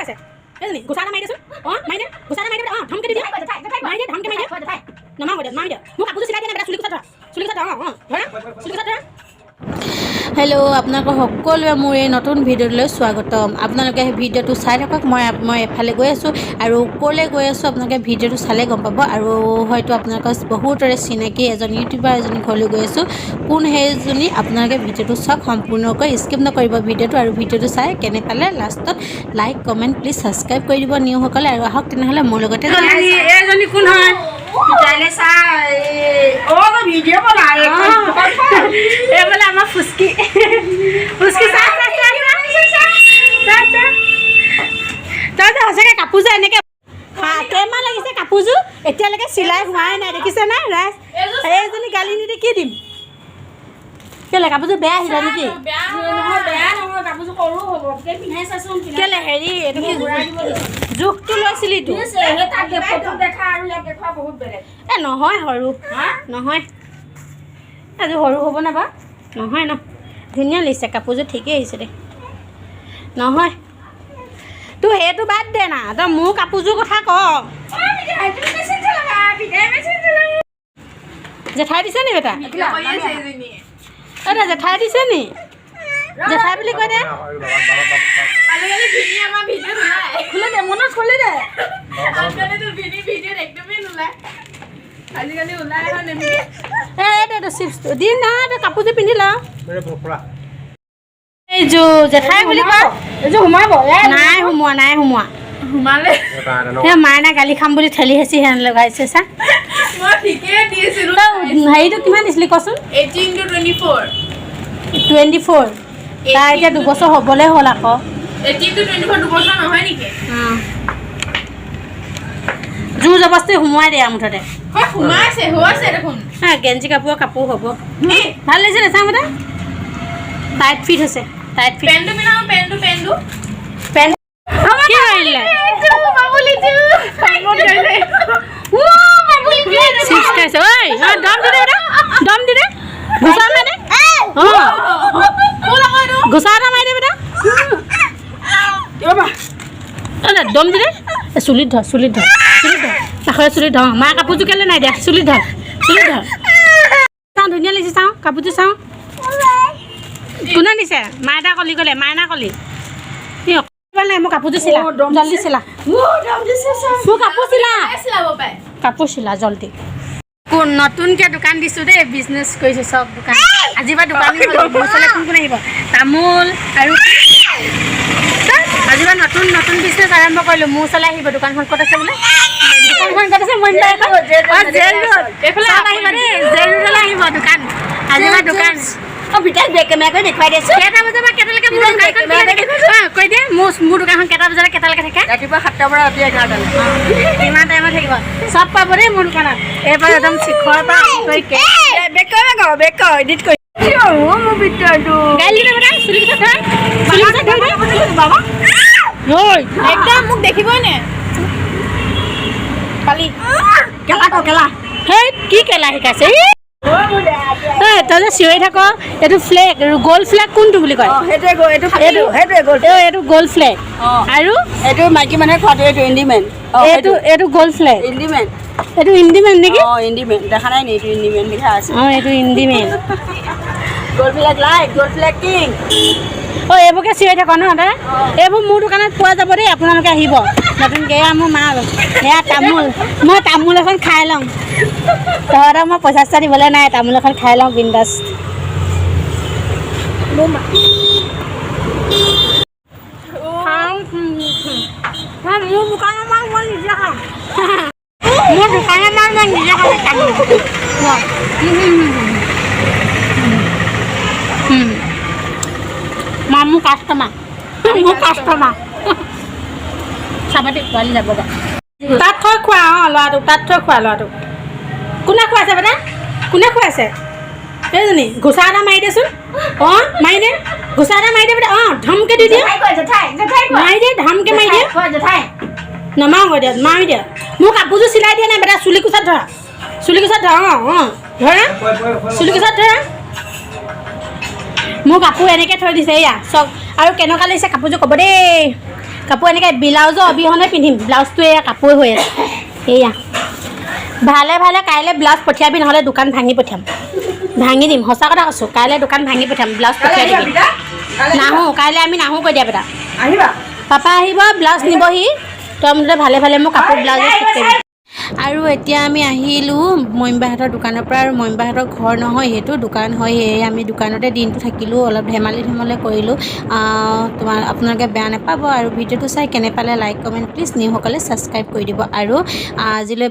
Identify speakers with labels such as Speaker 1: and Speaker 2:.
Speaker 1: খুৱাইছে এজনী গুছা এটা মাৰি দেচোন মাৰি দে গুছা এটা মাৰি দে ধমকে দি দে মাৰি দে ধমকে মাৰি দে নমাও দে মাৰি দে মোক কাপোৰটো চিলাই দিয়া নাই বেটা চুলি কোছা ধৰা ধৰা চুলি কোছা ধৰা
Speaker 2: হেল্ল' আপোনালোকৰ সকলোৱে মোৰ এই নতুন ভিডিঅ'লৈ স্বাগতম আপোনালোকে সেই ভিডিঅ'টো চাই থাকক মই এফালে গৈ আছোঁ আৰু ক'লৈ গৈ আছোঁ আপোনালোকে ভিডিঅ'টো চালে গম পাব আৰু হয়তো আপোনালোকৰ বহুতৰে চিনাকি এজন ইউটিউবাৰ এজনী ঘৰলৈ গৈ আছোঁ কোন সেইজনী আপোনালোকে ভিডিঅ'টো চাওক সম্পূৰ্ণকৈ স্কিপ নকৰিব ভিডিঅ'টো আৰু ভিডিঅ'টো চাই কেনে পালে লাষ্টত লাইক কমেণ্ট প্লিজ ছাবস্ক্ৰাইব কৰি দিব নিউসকলে আৰু আহক তেনেহ'লে মোৰ লগতে
Speaker 1: এজনী কোন হয় ভিডিঅ' বনাই এইফালে আমাৰ ফুচকি তই সঁচাকৈ কাপোৰ যে এনেকৈ কেইমাহ লাগিছে কাপোৰযোৰ এতিয়ালৈকে চিলাই হোৱাই নাই দেখিছে নাই ৰাইজ এইজনী গালি নিদি কি দিম কেলে কাপোৰযোৰ বেয়া আহিলে নেকি কেলে হেৰি এইটো কি জোখটো লৈছিলিতো এই নহয় সৰু নহয় আজি সৰু হ'ব না বা নহয় ন ধুনীয়া লাগিছে কাপোৰযোৰ ঠিকেই আহিছে দে নহয় তোৰ সেইটো বাদ দে না তই মোৰ কাপোৰযোৰ কথা ক জেঠাই দিছে নি বেটা জেঠাই দিছে নি জেঠাই বুলি কৈ দে মনত খুলি দে চিপছটো দিম না তই কাপোৰযোৰ পিন্ধি ল এইযোৰ জেঠাই বুলি কয় এইযোৰ সোমাব নাই সোমোৱা মাইনা গালি খাম বুলি ঠেলি হেঁচি হেন লগাইছে চা হেৰিটো কিমান দিছিলি কচোন 24 তাৰ এতিয়া 2 বছৰ হ'বলৈ হ'ল আকৌ জোৰ জবস্তি সোমোৱাই দিয়া মুঠতে গেঞ্জি কাপোৰ হ'ব ভাল লাগিছে দেচা মতে টাইট ফিট হৈছে টাইট ফিট পেণ্ট কি কৰিলে চিপছ খাইছে ঐ দম দি দে ঘুচা মাৰি দে ঘুচা এটা মাৰি দে বেটা দম দি দে চুলিত ধৰ কাষৰে চুলিত ধৰ মাৰ কাপোৰযোৰ কেলৈ নাই দিয়া চুলিত ধৰ চাওঁ ধুনীয়া লাগিছে চাওঁ কাপোৰযোৰ চাওঁ কোনে দিছে মাইনা কলি ক'লে মাইনা কলি নাই মোৰ কাপোৰযোৰ চিলা জল্দি চিলা মোৰ কাপোৰ চিলা জল্দি কোন নতুনকৈ দোকান দিছোঁ দেই বিজনেছ কৰিছোঁ চব দোকান আজিৰ পৰা দোকান মোৰ ওচৰলৈ কোন আহিব তামোল আৰু আজিৰ পৰা নতুন বিজনেছ আৰম্ভ কৰিলোঁ মোৰ ওচৰলৈ আহিব দোকানখন ক'ত আছে বোলে দোকানখন ক'ত আছে মই জেল ৰোড এইফালে আহিব দেই জেল ৰোডলৈ আহিব দোকান আজিৰ পৰা দোকান ভিতৰত বেগ কেমেৰা কৰি দেখুৱাই দিছোঁ কেইটা বজাৰ পৰা কেইটালৈকে মোৰ দোকানখন কৈ দিয়ে মোৰ দোকানখন কেইটা বজালৈ কেইটালৈকে থাকে ৰাতিপুৱা 7টাৰ পৰা ৰাতি 11টালৈ ইমান টাইমত থাকিব চব পাব দেই মোৰ দোকানত এইবাৰ একদম শিখৰ পৰা বেগ এডিট কৰি মোৰ ভিতৰটো গালি দে বেটা চুলি কথা বাবা একদম মোক দেখিবই নে কালি কেলা সেই কি কেলা শিকাইছে তই যে চিঞৰি থাক এইটো ফ্লেগ গ'ল্ড ফ্লেগ কোনটো বুলি কয় এইটো গ'ল্ড ফ্লেগ আৰু
Speaker 3: এইটো মাইকী মানুহে খোৱাটো এইটো ইণ্ডিমেন
Speaker 1: এইটো গ'ল্ড ফ্লেগ
Speaker 3: ইণ্ডিমেন
Speaker 1: এইটো ইণ্ডিমেন নেকি
Speaker 3: ইণ্ডিমেন দেখা নাই নি এইটো ইণ্ডিমেন লিখা আছে
Speaker 1: এইটো ইণ্ডিমেন
Speaker 3: gold flake light gold flake king
Speaker 1: এইবোৰকে চিঞৰি থাক ন দাদা এইবোৰ মোৰ দোকানত পোৱা যাব দেই আপোনালোকে আহিব নতুনকৈ এয়া মোৰ মাল সেয়া তামোল মই তামোল এখন খাই লওঁ তহঁতক মই পইচা দিবলৈ নাই তামোল এখন খাই লওঁ বিন্দাছ মোৰ দোকানৰ মাল মই নিজে খাওঁ মোৰ দোকানৰ মাল মই নিজে খাওঁ তামোল মোৰ কাষ্টমাৰ চাবাটি পোৱালি যাব তাত থৈ খোৱা ল'ৰাটোক তাত থৈ খোৱা ল'ৰাটোক কোনে খুৱাইছে বেটা কোনে খুৱাইছে এইজনী ঘোচা এটা মাৰি দেচোন মাৰি দে ঘোচা এটা মাৰি দে বেটা ধমকে দি দিয়ে মাৰি দিয়ে ধমকে মাৰি দিয়ে নমাও দিয়া মাৰি দিয়া মোৰ কাপোৰযোৰ চিলাই দিয়া নাই বেটা চুলি কোচাত ধৰা ধৰা চুলি কোচাত ধৰা মোৰ কাপোৰ এনেকৈ থৈ দিছে এয়া চক আৰু কেনেকুৱা লাগিছে কাপোৰযোৰ ক'ব দেই কাপোৰ এনেকৈ ব্লাউজৰ অবিহনে পিন্ধিম ব্লাউজটো এয়া কাপোৰ হৈ আছে এয়া ভালে ভালে কাইলৈ ব্লাউজ পঠিয়াবি নহ'লে দোকান ভাঙি পঠিয়াম ভাঙি দিম সঁচা কথা কৈছোঁ কাইলৈ দোকান ভাঙি পঠিয়াম ব্লাউজ পঠিয়াই দিবি নাহোঁ কাইলৈ আমি নাহোঁ কৈ দিয়া বেটা
Speaker 3: আহিবা
Speaker 1: পাপা আহিব ব্লাউজ নিবহি তই মুঠতে ভালে ভালে মোক কাপোৰ ব্লাউজ ঠিক কৰিবি
Speaker 2: আৰু এতিয়া আমি আহিলোঁ মইমবাহঁতৰ দোকানৰ পৰা আৰু মইমবাহঁতৰ ঘৰ নহয় সেইটো দোকান হয় সেয়ে আমি দোকানতে দিনটো থাকিলোঁ অলপ ধেমালি কৰিলোঁ আপোনালোকে বেয়া নাপাব আৰু ভিডিঅ'টো চাই কেনে পালে লাইক কমেণ্ট প্লিজ নিউসকলে ছাবস্ক্ৰাইব কৰি দিব আৰু আজিলৈ